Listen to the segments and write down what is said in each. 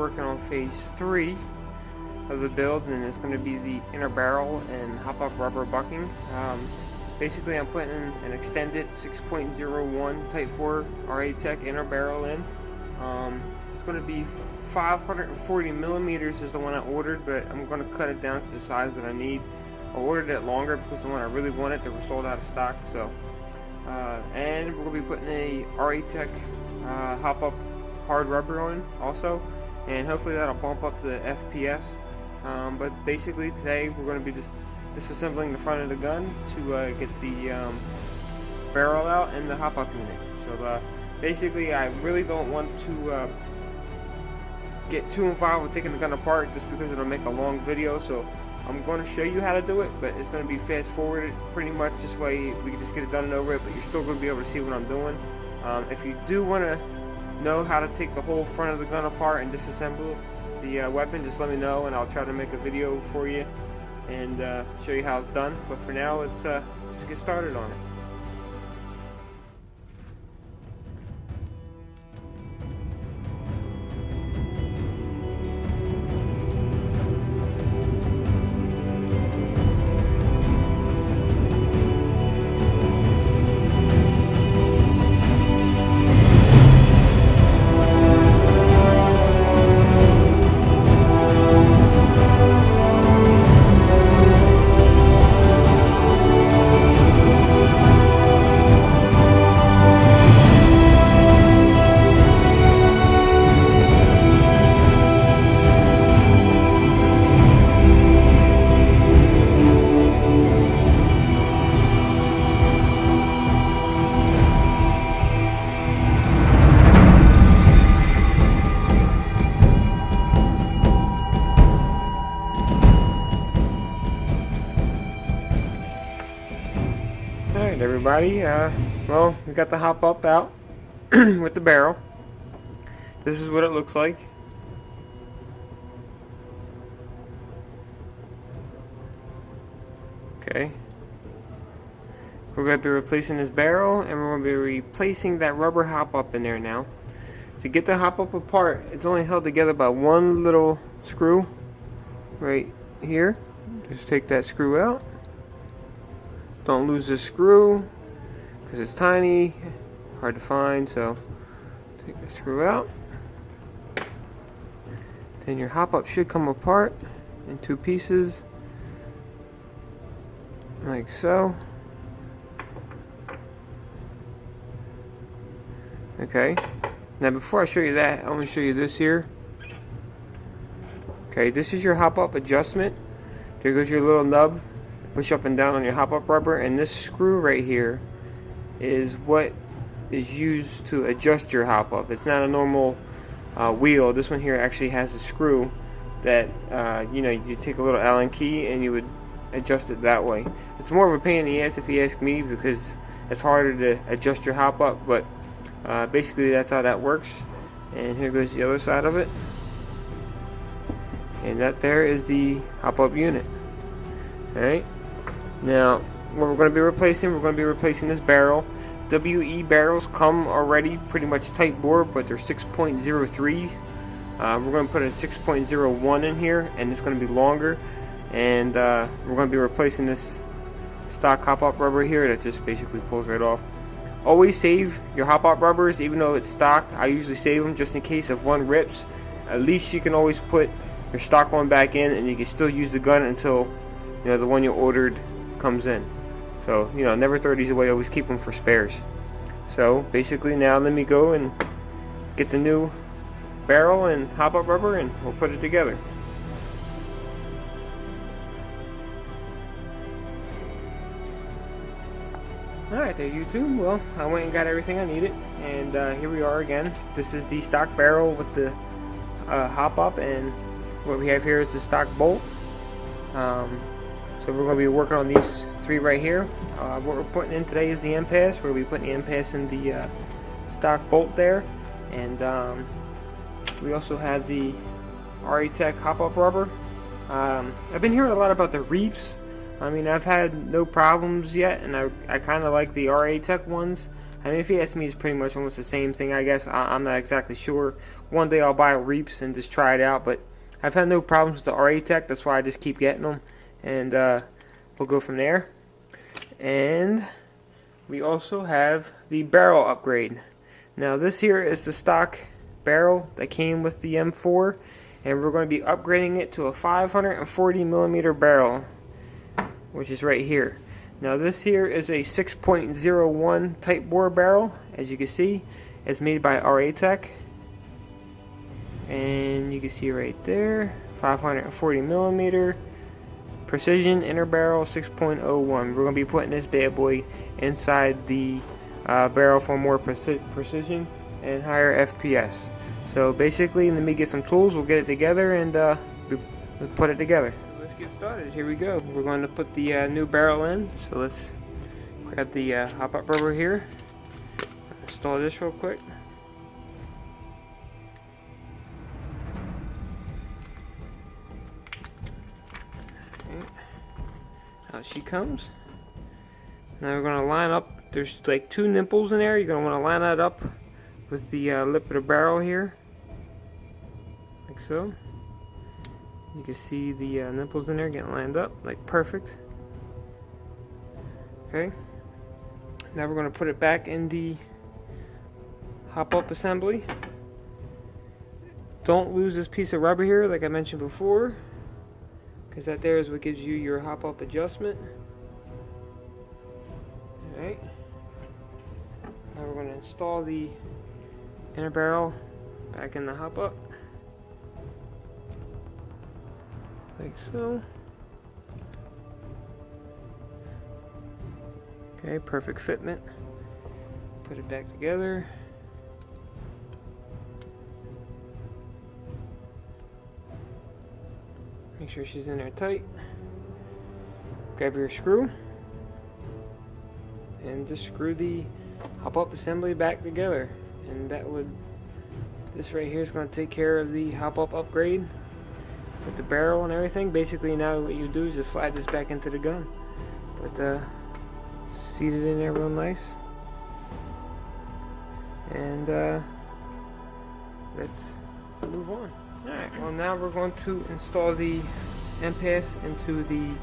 working on phase 3 of the build, and it's going to be the inner barrel and hop-up rubber bucking. Basically, I'm putting an extended 6.01 type bore RA Tech inner barrel in. It's going to be 540 millimeters is the one I ordered, but I'm going to cut it down to the size that I need. I ordered it longer because the one I really wanted, they were sold out of stock. So, and we're going to be putting a RA Tech hop-up hard rubber on also, and hopefully that'll bump up the FPS. But basically today we're going to be just disassembling the front of the gun to get the barrel out and the hop-up unit. So basically I really don't want to get too involved with taking the gun apart just because it'll make a long video. So I'm going to show you how to do it, but it's going to be fast forwarded pretty much. This way we can just get it done and over it, but you're still going to be able to see what I'm doing. If you do want to know how to take the whole front of the gun apart and disassemble the weapon, just let me know and I'll try to make a video for you and show you how it's done. But for now, let's just get started on it. Alright everybody, well, we got the hop up out with the barrel. This is what it looks like. Okay. We're going to be replacing this barrel, and we're going to be replacing that rubber hop up in there now. To get the hop up apart, it's only held together by one little screw right here. Just take that screw out. Don't lose this screw because it's tiny, hard to find, so take the screw out. Then your hop up should come apart in two pieces like so. Okay, now before I show you that, I want to show you this here. Okay, this is your hop up adjustment. There goes your little nub. Push up and down on your hop-up rubber, and this screw right here is what is used to adjust your hop-up. It's not a normal wheel. This one here actually has a screw that you know, you take a little Allen key and you would adjust it that way. It's more of a pain in the ass if you ask me, because it's harder to adjust your hop-up, but basically that's how that works. And here goes the other side of it, and that there is the hop-up unit. Alright, now what we're going to be replacing this barrel. WE barrels come already pretty much tight bore, but they're 6.03. We're going to put a 6.01 in here, and it's going to be longer, and we're going to be replacing this stock hop-up rubber here that just basically pulls right off. Always save your hop-up rubbers, even though it's stock. I usually save them just in case if one rips. At least you can always put your stock one back in, and you can still use the gun until, you know, the one you ordered comes in. So, you know, never throw these away, always keep them for spares. So basically now let me go and get the new barrel and hop-up rubber, and we'll put it together. Alright there, YouTube. Well, I went and got everything I needed, and here we are again. This is the stock barrel with the hop-up, and what we have here is the stock bolt. So we're going to be working on these three right here. What we're putting in today is the N.P.A.S. We're going to be putting the N.P.A.S in the stock bolt there, and we also have the RA Tech hop-up rubber. I've been hearing a lot about the reefs. I mean, I've had no problems yet, and I kind of like the RA Tech ones, I mean, if you ask me, it's pretty much almost the same thing, I guess. I'm not exactly sure. One day I'll buy reaps and just try it out, but I've had no problems with the RA Tech. That's why I just keep getting them, and we'll go from there. And we also have the barrel upgrade. Now this here is the stock barrel that came with the M4, and we're going to be upgrading it to a 540 millimeter barrel, which is right here. Now this here is a 6.01 type bore barrel. As you can see, it's made by RA Tech, and you can see right there, 540 millimeter precision inner barrel, 6.01. We're going to be putting this bad boy inside the barrel for more precision and higher FPS. So basically, let me get some tools, we'll get it together, and we'll put it together. So let's get started. Here we go. We're going to put the new barrel in. So let's grab the hop-up rubber here. Install this real quick. Okay. Out she comes. Now we're going to line up. There's like 2 nipples in there. You're going to want to line that up with the lip of the barrel here. Like so. You can see the nipples in there getting lined up, like perfect. Okay. Now we're going to put it back in the hop-up assembly. Don't lose this piece of rubber here, like I mentioned before, because that there is what gives you your hop-up adjustment. Alright. Now we're going to install the inner barrel back in the hop-up. Like so. Okay, perfect fitment. Put it back together. Make sure she's in there tight. Grab your screw and just screw the hop-up assembly back together, and this right here is going to take care of the hop-up upgrade with the barrel and everything. Basically, now what you do is just slide this back into the gun, but seat it in there real nice, and let's move on. Alright, well now we're going to install the N.P.A.S into the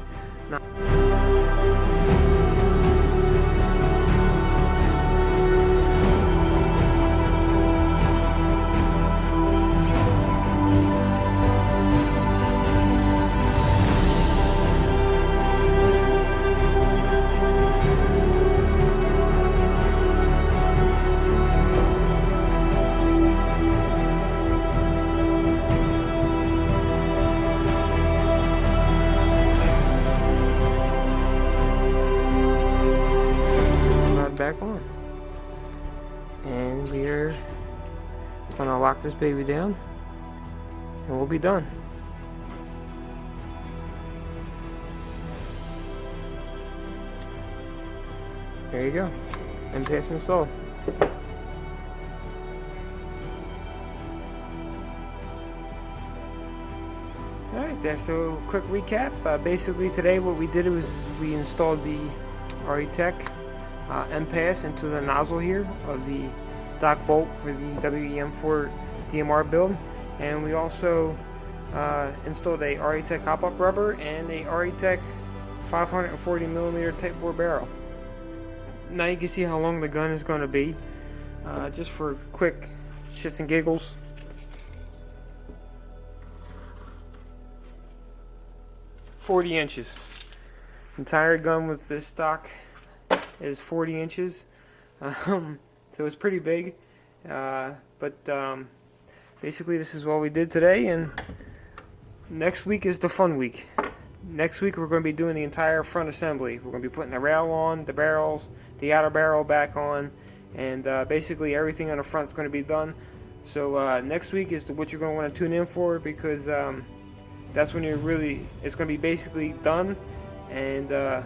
back on, and we're gonna lock this baby down, and we'll be done. There you go, N.P.A.S installed. Alright, there. So quick recap. Basically today what we did was we installed the RA Tech N.P.A.S into the nozzle here of the stock bolt for the WE M4 DMR build, and we also installed a RA Tech hop-up rubber and a RA Tech 540 millimeter type bore barrel. Now you can see how long the gun is going to be. Just for quick shits and giggles, "40 inches. Entire gun with this stock is 40 inches, so it's pretty big, but basically this is what we did today, and next week is the fun week. Next week we're going to be doing the entire front assembly. We're going to be putting the rail on, the barrels, the outer barrel back on, and basically everything on the front is going to be done. So next week is what you're going to want to tune in for, because that's when it's going to be basically done, and there'll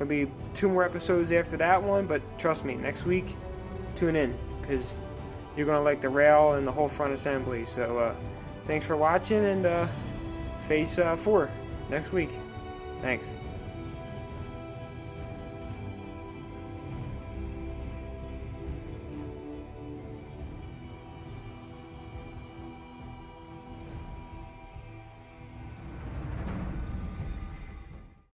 be 2 more episodes after that one, but trust me, next week, tune in, because you're going to like the rail and the whole front assembly. So thanks for watching, and phase 4 next week. Thanks.